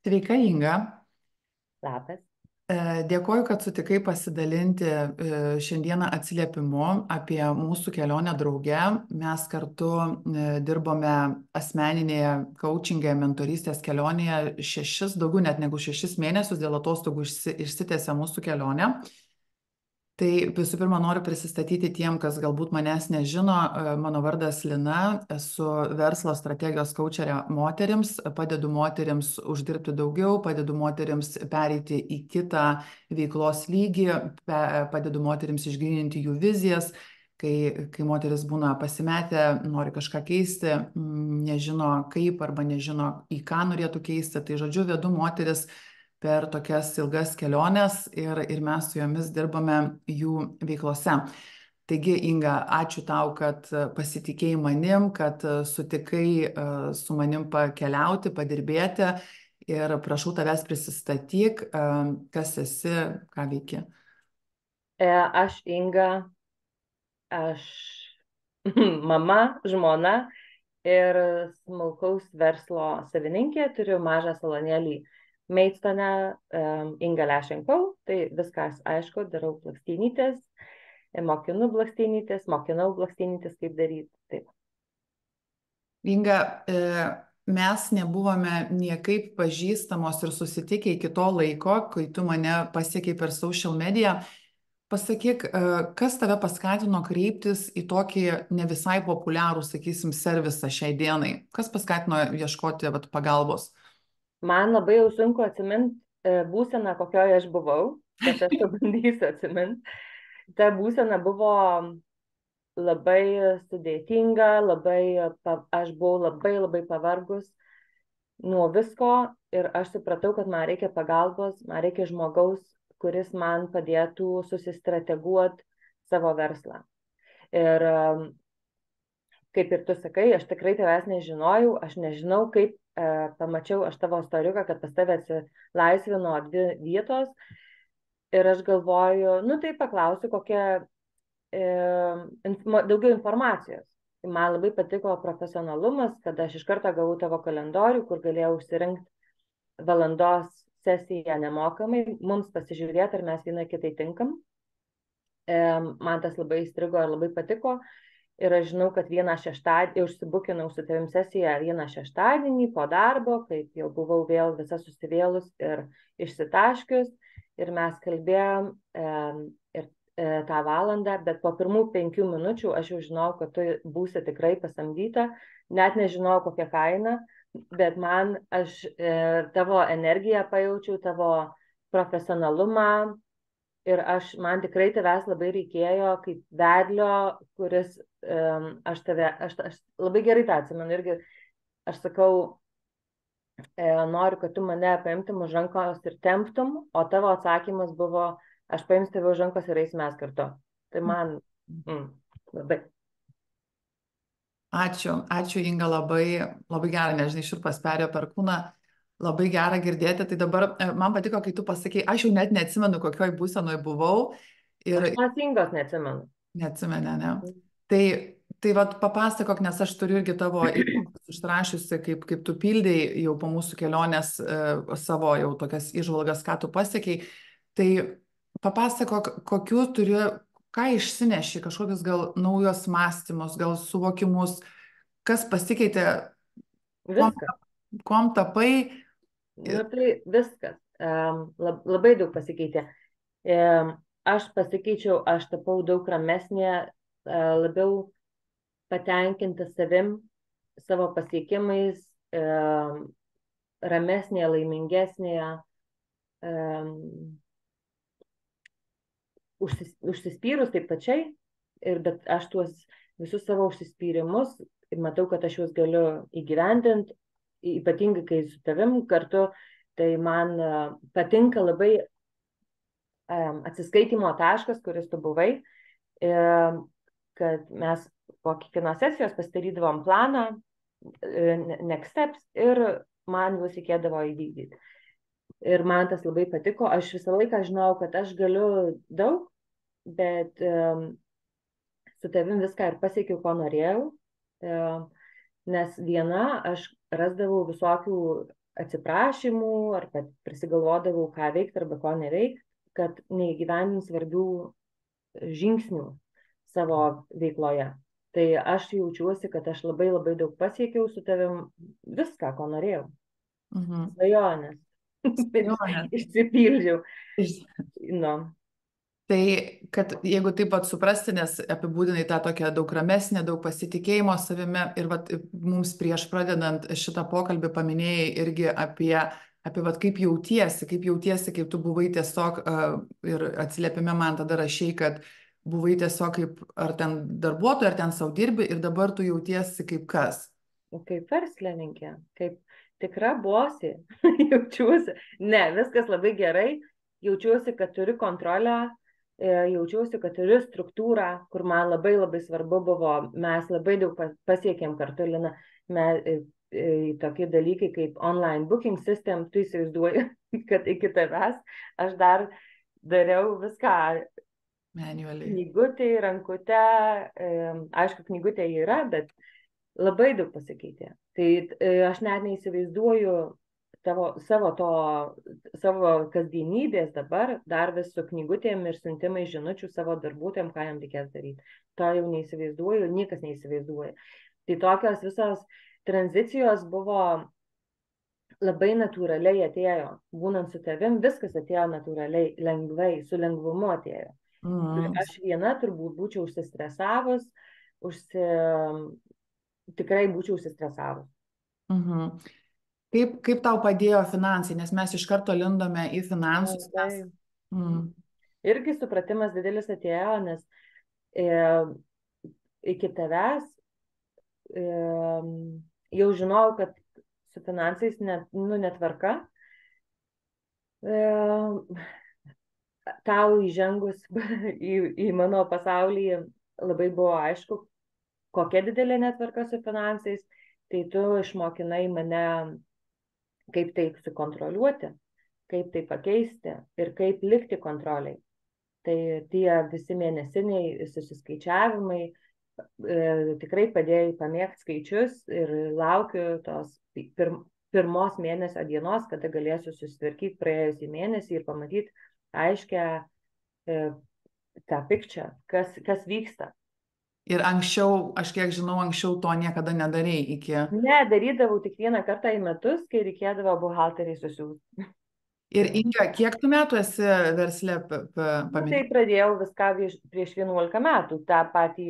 Sveika, Inga. Labas. Dėkoju, kad sutikai pasidalinti šiandieną atsiliepimu apie mūsų kelionę drauge. Mes kartu dirbome asmeninėje coachingėje, mentorystės kelionėje daugiau net negu 6 mėnesius, dėl atostogų išsitęsė mūsų kelionė. Tai visų pirma, noriu prisistatyti tiem, kas galbūt manęs nežino. Mano vardas Lina, esu verslo strategijos kaučerė moterims, padedu moterims uždirbti daugiau, padedu moterims pereiti į kitą veiklos lygį, padedu moterims išgryninti jų vizijas, kai moteris būna pasimetę, nori kažką keisti, nežino kaip arba nežino į ką norėtų keisti. Tai žodžiu, vedu moteris per tokias ilgas keliones ir mes su jomis dirbame jų veiklose. Taigi, Inga, ačiū tau, kad pasitikėjai manim, kad sutikai su manim pakeliauti, padirbėti ir prašau tavęs prisistatyk, kas esi, ką veiki. Aš Inga, aš mama, žmona ir smulkaus verslo savininkė, turiu mažą salonėlį Maidstone, Inga Lešenkau, tai viskas aišku, darau blakstienytės, mokinau blakstienytės, kaip daryti. Taip. Inga, mes nebuvome niekaip pažįstamos ir susitikę iki to laiko, kai tu mane pasiekiai per social media. Pasakyk, kas tave paskatino kreiptis į tokį ne visai populiarų, sakysim, servisą šiai dienai? Kas paskatino ieškoti pagalbos? Man labai jau sunku atsiminti būseną, kokioje aš buvau, bet aš pabandysiu atsiminti. Ta būsena buvo labai sudėtinga, aš buvau labai pavargus nuo visko ir aš supratau, kad man reikia pagalbos, man reikia žmogaus, kuris man padėtų susistrateguoti savo verslą. Ir kaip ir tu sakai, aš tikrai tavęs nežinojau, aš nežinau, kaip pamačiau aš tavo istoriką, kad pas tave atsilaisvino 2 vietos ir aš galvoju, tai paklausiu, kokia daugiau informacijos. Man labai patiko profesionalumas, kad aš iš karto gavau tavo kalendorių, kur galėjau užsirinkti valandos sesiją nemokamai, mums pasižiūrėti, ar mes vieną kitai tinkam. Man tas labai įstrigo ir labai patiko. Ir aš žinau, kad vieną šeštadienį užsibukinau su tavim sesiją vieną šeštadienį po darbo, kaip jau buvau vėl visa susivėlus ir išsitaškius. Ir mes kalbėjom tą valandą, bet po pirmų 5 minučių aš jau žinau, kad tu būsi tikrai pasamdyta, net nežinau kokią kainą, bet aš tavo energiją pajaučiau, tavo profesionalumą ir man tikrai tavęs labai reikėjo kaip vedlio, kuris, aš labai gerai tą atsimenu irgi, aš sakau, noriu, kad tu mane paimtum už rankos ir temptum, o tavo atsakymas buvo, aš paimsiu tave už rankos ir eis mes kartu. Tai man labai. Ačiū Inga, labai gera, nežinai, šiurpas perėjo per kūną, labai gera girdėti. Tai dabar man patiko, kai tu pasakei, aš jau net neatsimenu, kokioj būsenoj buvau. Aš tos Ingos neatsimenu. Neatsimenu, ne? Tai papasakok, nes aš turiu irgi tavo išrašiusi, kaip tu pildei jau po mūsų kelionės savo jau tokias įžvalgas, ką tu pasiekiai. Tai papasakok, ką išsineši, kažkokius gal naujos mąstymus, gal suvokimus, kas pasikeitė, Viskas. kuom tapai. Tai viskas. Labai daug pasikeitė. Aš pasikeičiau, aš tapau daug ramesnė, labiau patenkinta savim, savo pasiekimais, ramesnė, laimingesnė, užsispyrus taip pačiai, bet aš tuos visus savo užsispyrimus matau, kad aš juos galiu įgyvendinti, ypatingai kai su tavim kartu, tai man patinka labai atsiskaitimo taškas, kuris tu buvai, kad mes po kiekvienos sesijos pasidarydavom planą, next steps, ir man juos reikėdavo įvykdyti. Ir man tas labai patiko, aš visą laiką žinau, kad aš galiu daug, bet su tavim viską ir pasiekiau, ko norėjau, nes viena aš rasdavau visokių atsiprašymų, ar kad prisigalvodavau, ką veikti arba ko neveikti, kad neįgyvendint svarbių žingsnių savo veikloje. Tai aš jaučiuosi, kad aš labai labai daug pasiekiau su tavim viską, ko norėjau. Svajonės. Svajonės. Išsipildžiau. Nu. Tai, kad jeigu taip pat suprasti, nes apibūdinai tą tokią daug ramesnę, daug pasitikėjimo savimi ir vat, mums prieš pradedant šitą pokalbį paminėjai irgi apie vat, kaip jautiesi, kaip tu buvai tiesiog ir atsiliepime man tada rašiai, kad buvai tiesiog kaip ar ten darbuotoja, ar ten savo dirbi ir dabar tu jautiesi kaip kas. Kaip verslininkė, kaip tikra bosė, jaučiuosi. Ne, viskas labai gerai, jaučiuosi, kad turiu kontrolę, jaučiuosi, kad turiu struktūrą, kur man labai labai svarbu buvo, mes labai daug pasiekėm kartu, Lina, tokie dalykai kaip online booking system, tu įsivaizduoji, kad iki tavęs aš dar dariau viską. Manualiai. Knygutė, rankutė, aišku, knygutė yra, bet labai daug pasikeitė. Tai aš net neįsivaizduoju savo kasdienybės dabar, dar vis su knygutėm ir siuntimai žinučių savo darbuotojams, ką jam reikės daryti. To jau neįsivaizduoju, niekas neįsivaizduoja. Tai tokios visos tranzicijos buvo labai natūraliai atėjo. Būnant su tavim, viskas atėjo natūraliai, lengvai, su lengvumu atėjo. Aš viena turbūt būčiau užsistresavus, tikrai būčiau užsistresavus. Kaip tau padėjo finansai, nes mes iš karto lindome į finansus. Irgi supratimas didelis atėjo, nes iki tavęs jau žinojau, kad su finansais netvarka. Tau įžengus į mano pasaulį labai buvo aišku, kokia didelė netvarka su finansais, tai tu išmokinai mane, kaip tai sukontroliuoti, kaip tai pakeisti ir kaip likti kontroliai. Tai tie visi mėnesiniai susiskaičiavimai tikrai padėjo pamėgti skaičius ir laukiu tos pirmos mėnesio dienos, kada galėsiu susitvarkyti praėjusį mėnesį ir pamatyti aiškę tą picture, kas vyksta. Ir anksčiau, aš kiek žinau, anksčiau to niekada nedarėjai iki... Ne, darydavau tik vieną kartą į metus, kai reikėdavo buhalteriai susiūti. Ir Inga, kiek tu metų esi versle paminėti? Tai pradėjau viską prieš 11 metų, tą patį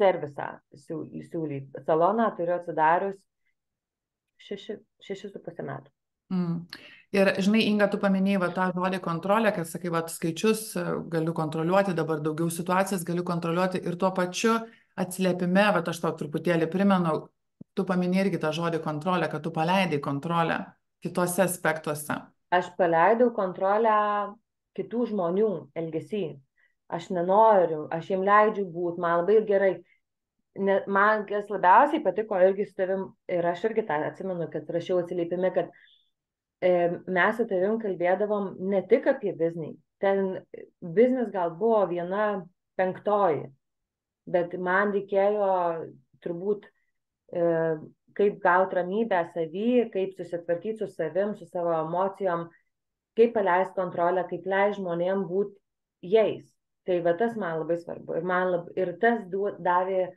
servisą siūlyti. Saloną turiu atsidarius 6,5 metų. Ir žinai, Inga, tu paminėjai va, tą žodį kontrolę, kad sakai, va, skaičius galiu kontroliuoti, dabar daugiau situacijas galiu kontroliuoti ir tuo pačiu atsiliepime, va, aš tau truputėlį primenu, tu paminėjai irgi tą žodį kontrolę, kad tu paleidai kontrolę kitose aspektuose. Aš paleidau kontrolę kitų žmonių elgesį. Aš nenoriu, aš jiem leidžiu būti, man labai gerai. Man kas labiausiai patiko irgi su tavim, ir aš irgi tą atsimenu, kad rašiau atsiliepime, kad mes su tavim kalbėdavom ne tik apie biznį. Ten biznis gal buvo 1/5, bet man reikėjo turbūt kaip gauti ramybę savy, kaip susitvarkyti su savim, su savo emocijom, kaip paleisti kontrolę, kaip leis žmonėm būti jais. Tai va tas man labai svarbu. Ir tas davė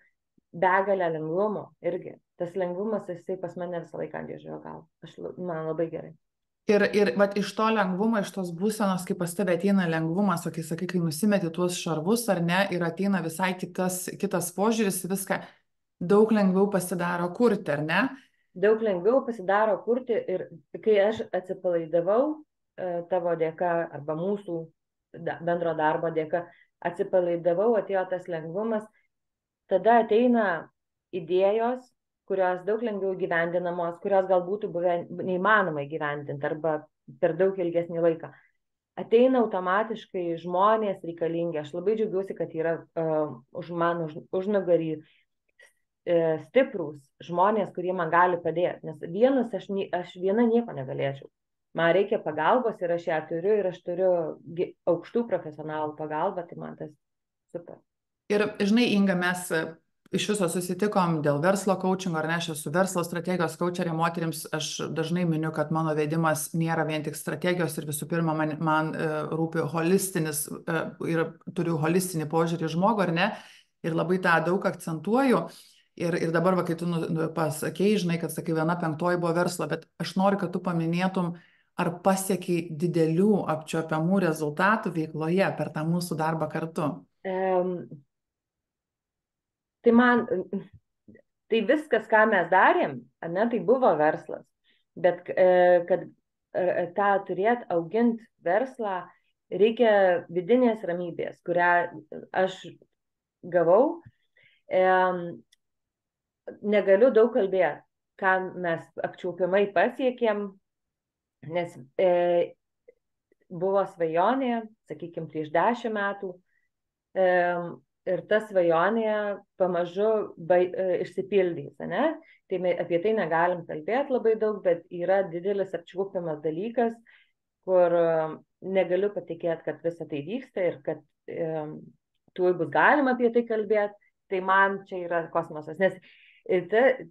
begalę lengvumo irgi. Tas lengvumas, jisai pas mane visą laiką dėžiojo gal. Man labai gerai. Ir vat, iš to lengvumo, iš tos būsenos, kai pas tave ateina lengvumas, o kai sakai, kai nusimeti tuos šarvus ar ne, ir ateina visai kitas požiūris, viską daug lengviau pasidaro kurti, ar ne? Daug lengviau pasidaro kurti ir kai aš atsipalaidavau tavo dėka arba mūsų bendro darbo dėka, atsipalaidavau, atėjo tas lengvumas, tada ateina idėjos, kurios daug lengviau gyvendinamos, kurios gal būtų buvę neįmanoma įgyvendinti arba per daug ilgesnį laiką. Ateina automatiškai žmonės reikalingi. Aš labai džiaugiuosi, kad yra užnugarį stiprūs žmonės, kurie man gali padėti. Nes aš viena nieko negalėčiau. Man reikia pagalbos ir aš ją turiu ir aš turiu aukštų profesionalų pagalbą, tai man tas super. Ir žinai, Inga, mes iš viso susitikom dėl verslo coachingo, ar ne, aš esu verslo strategijos coacherė moterims, aš dažnai miniu, kad mano vedimas nėra vien tik strategijos ir visų pirma, man rūpi holistinis ir turiu holistinį požiūrį į žmogų, ar ne, ir labai tą daug akcentuoju. Ir dabar, va, kai tu pasakėjai, žinai, kad sakai, 1/5 buvo verslo, bet aš noriu, kad tu paminėtum, ar pasiekiai didelių apčiuopiamų rezultatų veikloje per tą mūsų darbą kartu. Tai man, tai viskas, ką mes darėm, ne, tai buvo verslas. Bet kad tą turėt, augint verslą, reikia vidinės ramybės, kurią aš gavau. Negaliu daug kalbėti, ką mes apčiaupiamai pasiekėm, nes buvo svajonė, sakykime, prieš 10 metų. Ir ta svajonė pamažu išsipildys, ne? Tai apie tai negalim kalbėti labai daug, bet yra didelis apčiuopiamas dalykas, kur negaliu patikėti, kad visa tai vyksta ir kad tuoj bus galima apie tai kalbėti. Tai man čia yra kosmosas, nes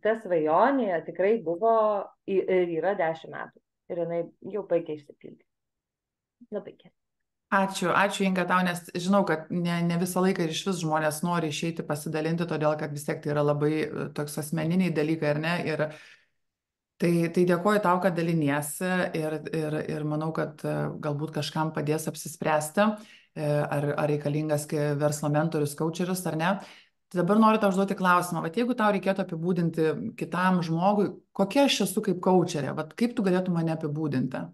ta svajonė tikrai buvo ir yra 10 metų. Ir jinai jau baigia išsipildyti. Labai gerai. Ačiū Inga tau, nes žinau, kad ne visą laiką ir iš vis žmonės nori išeiti pasidalinti, todėl kad vis tiek tai yra labai toks asmeniniai dalykai, ar ne? Ir tai dėkoju tau, kad daliniesi ir manau, kad galbūt kažkam padės apsispręsti, ar reikalingas verslo mentorius, coacheris ar ne. Tai dabar noriu tau užduoti klausimą, vat jeigu tau reikėtų apibūdinti kitam žmogui, kokia aš esu kaip coacherė, vat kaip tu galėtum mane apibūdinti?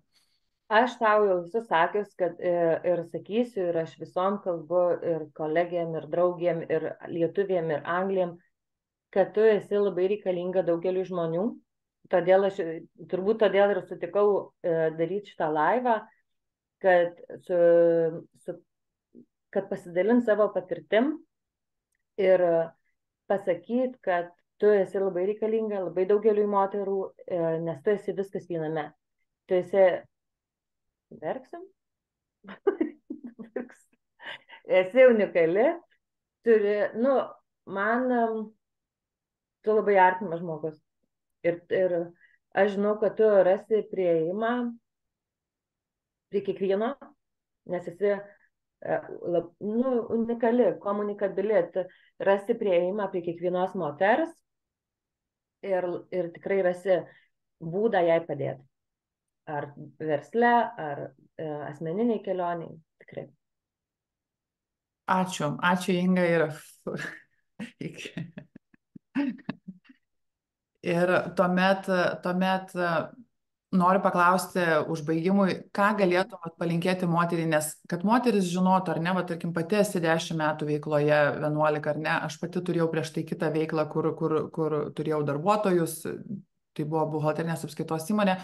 Aš tau jau esu sakius, kad ir sakysiu, ir aš visom kalbu, ir kolegėm, ir draugėm, ir lietuvėm, ir anglėm, kad tu esi labai reikalinga daugeliu žmonių. Todėl turbūt todėl ir sutikau daryti šitą laivą, kad pasidalint savo patirtim ir pasakyt, kad tu esi labai reikalinga labai daugeliu moterų, nes tu esi viskas viename. Tu esi verksim. Esi unikali, man tu labai artimas žmogus. Ir aš žinau, kad tu rasi prieimą prie kiekvieno, nes esi unikali, komunikabili, rasi prieimą prie kiekvienos moters ir tikrai rasi būdą jai padėti. Ar versle, ar asmeniniai kelioniai, tikrai. Ačiū Inga ir tuomet noriu paklausti užbaigimui, ką galėtum palinkėti moteriai, nes kad moteris žinotų, ar ne, va, tarkim, pati esi 10 metų veikloje, 11, ar ne, aš pati turėjau prieš tai kitą veiklą, kur turėjau darbuotojus, tai buvo buhalterinės apskaitos įmonė.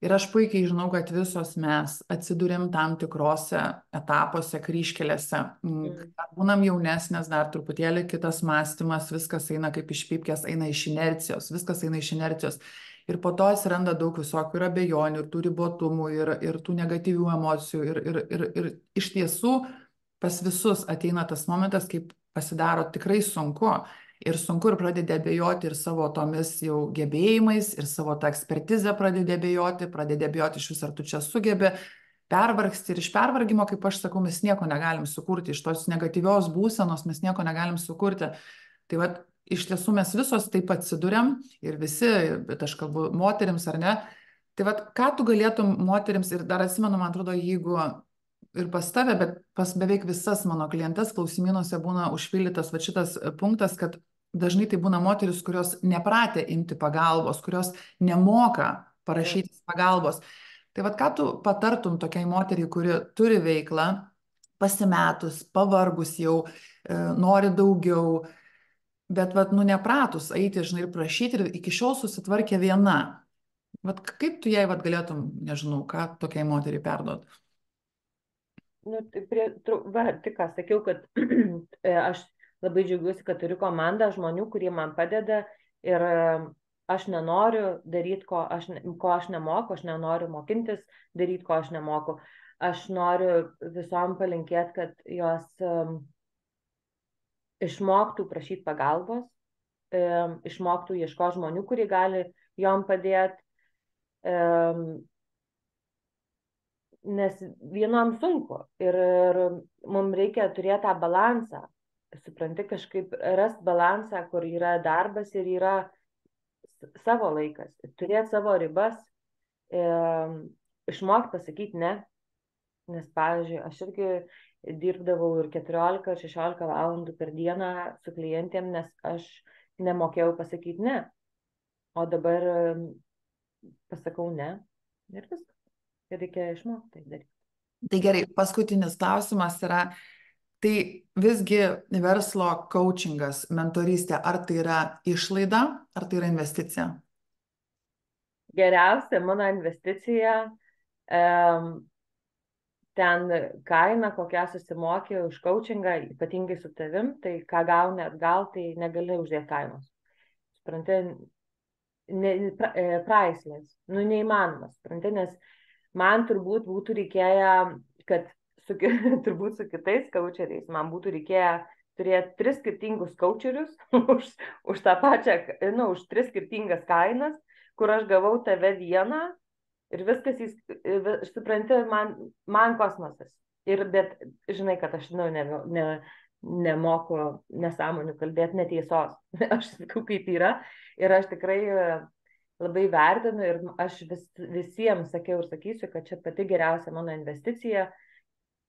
Ir aš puikiai žinau, kad visos mes atsidūrėm tam tikrose etapuose, kryžkelėse. Būnam jaunesnės, dar truputėlį kitas mąstymas, viskas eina kaip iš pypkės, eina iš inercijos, viskas eina iš inercijos. Ir po to atsiranda daug visokių ir abejonių, ir tų ribotumų, ir tų negatyvių emocijų. Ir iš tiesų pas visus ateina tas momentas, kai pasidaro tikrai sunku. Ir sunku ir pradedi abejoti ir savo tomis jau gebėjimais, ir savo tą ekspertizę pradedi abejoti iš vis, ar tu čia sugebi, pervargsti ir iš pervargimo, kaip aš sakau, mes nieko negalim sukurti, iš tos negatyvios būsenos mes nieko negalim sukurti. Tai vat, iš tiesų mes visos taip atsiduriam ir visi, bet aš kalbu moterims ar ne, tai vat, ką tu galėtum moterims, ir dar atsimenu, man atrodo, jeigu ir pas tave, bet pas beveik visas mano klientes klausimynuose būna užpildytas va šitas punktas, kad dažnai tai būna moteris, kurios nepratę imti pagalbos, kurios nemoka parašyti pagalbos. Tai vat ką tu patartum tokiai moteriai, kuri turi veiklą, pasimetus, pavargus jau, nori daugiau, bet vat, nepratus eiti, žinai, ir prašyti, ir iki šiol susitvarkė viena. Vat kaip tu jai vat galėtum, nežinau, ką tokiai moteriai perduot? Tik ką sakiau, kad aš labai džiaugiuosi, kad turiu komandą žmonių, kurie man padeda ir aš nenoriu daryti, ko aš nemoku, aš nenoriu mokintis daryti, ko aš nemoku. Aš noriu visom palinkėti, kad jos išmoktų prašyti pagalbos, išmoktų ieškoti žmonių, kurie gali jom padėti, nes vienam sunku ir mums reikia turėti tą balansą, supranti, kažkaip rasti balansą, kur yra darbas ir yra savo laikas, turėti savo ribas, išmokti pasakyti ne, nes, pavyzdžiui, aš irgi dirbdavau ir 14-16 valandų per dieną su klientėm, nes aš nemokėjau pasakyti ne, o dabar pasakau ne ir viskas. Ir reikia išmokti tai daryti. Tai gerai, paskutinis klausimas yra, tai visgi verslo coachingas, mentorystė, ar tai yra išlaida, ar tai yra investicija? Geriausia mano investicija, ten kaina, kokią susimokė už coachingą, ypatingai su tavim, tai ką gauni atgal, tai negali uždėti kainos. Supranti, priceless, nu neįmanomas, supranti, nes man turbūt būtų reikėję, kad turbūt su kitais coacheriais man būtų reikėję turėti 3 skirtingus coacherius už tą pačią, už 3 skirtingas kainas, kur aš gavau tave vieną ir viskas, supranti, man kosmosas. Bet žinai, kad aš nemoku nesąmonių kalbėti, netiesos. Aš sakau, kaip yra. Ir aš tikrai labai vertinu ir aš visiems sakiau ir sakysiu, kad čia pati geriausia mano investicija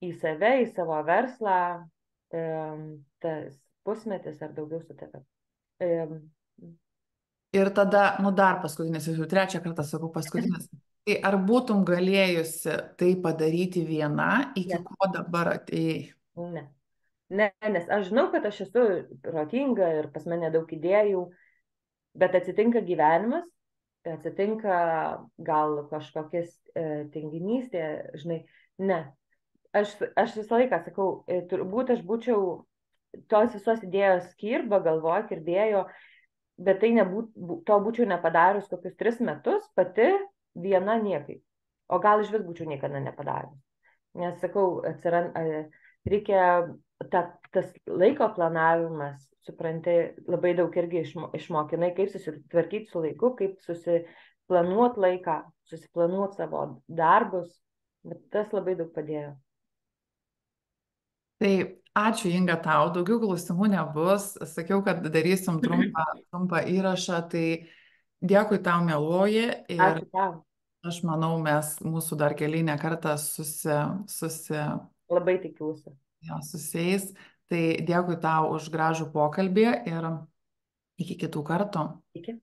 į save, į savo verslą, tas pusmetis ar daugiau su tavimi. Ir tada, dar paskutinis, jau 3 kartą sakau paskutinis. Tai ar būtum galėjusi tai padaryti viena, iki ko dabar atėjai? Ne, nes aš žinau, kad aš esu protinga ir pas mane daug idėjų, bet atsitinka gyvenimas, atsitinka gal kažkokias tinginystė, žinai, ne. Aš visą laiką sakau, turbūt aš būčiau tos visos idėjos kirba, galvoja, kirbėjo, bet tai to būčiau nepadarius kokius 3 metus, pati viena niekai. O gal iš vis būčiau niekada nepadarius. Nes, sakau, reikia tas laiko planavimas, supranti, labai daug irgi išmokinai, kaip susitvarkyti su laiku, kaip susiplanuoti laiką, susiplanuoti savo darbus, bet tas labai daug padėjo. Tai ačiū, Inga, tau, daugiau klausimų nebus, sakiau, kad darysim trumpą įrašą, tai dėkui tau, mieloji, ir ačiū tau. Aš manau, mūsų dar keliinę kartą Labai tikiuosi. Susieis. Tai dėkui tau už gražų pokalbį ir iki kitų kartų. Iki.